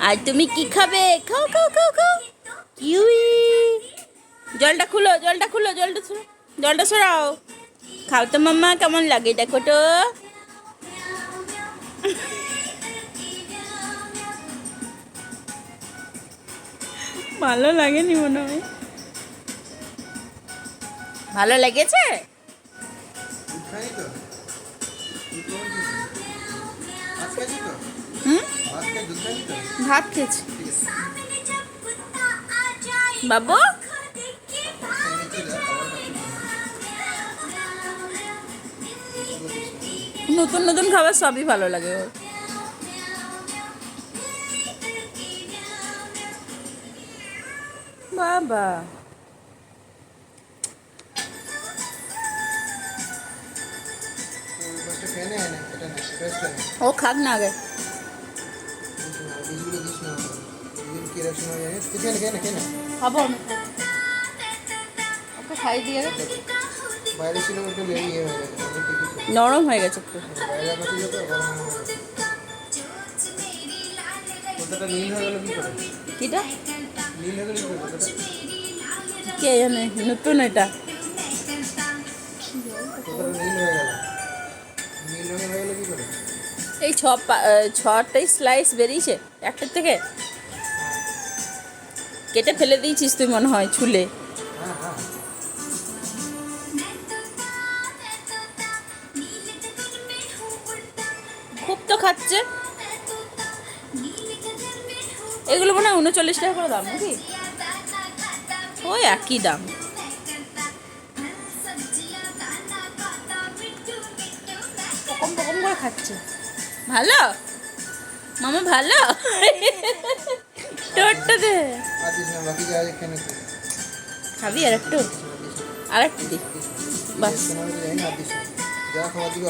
আর তুমি কি খাবে? খাও খাও খাও খাও। কিউই। জলটা খুলো, জলটা খুলো, জলটা সরাও, জলটা সরাও। খাও তো মাম্মা, কেমন লাগে দেখো তো। ভালো লাগেনি মনে হয়। ভালো লেগেছে? হুম, ভাত খেয়েছি বাবু। নতুন নতুন খাবার সবই ভালো লাগে ওর। বাবা ও খাক না আগে। খাবো আমি, ওকে খাই দিয়ে বাইরে ছিল একটু ইয়ে হয়ে গেছে, নরম হয়ে গেছে একটু। বাইরে রাখা ছিল তো গরম হয়ে গেছে। কোথাটা নীল হয়ে গেল কি করে? কিটা নীল হয়ে গেল কি করে কোথাটা? কে জানে, নতুন এটা। কোথাটা নীল হয়ে গেল? নীল রঙের হয়ে গেল কি করে? এই ছটাই স্লাইস বেরিয়েছে একটার থেকে। কেটে ফেলে দিয়েছিস তুই মনে হয় ছুলে। হ্যাঁ হ্যাঁ, খুব তো খাচ্ছে। এগুলো মনে হয় 39 টাকা করে দাম নাকি? ওই একই দাম। পকম পকম করে খাচ্ছে। ভালো মামা, ভালো। টোটটা দে। আর দিস না, বাকি যা আছে খেয়ে নে তুই। খাবি আর একটু? আর একটু দি। বাস। জানি না, আর দিস না, যা খাবার দিবি অল্প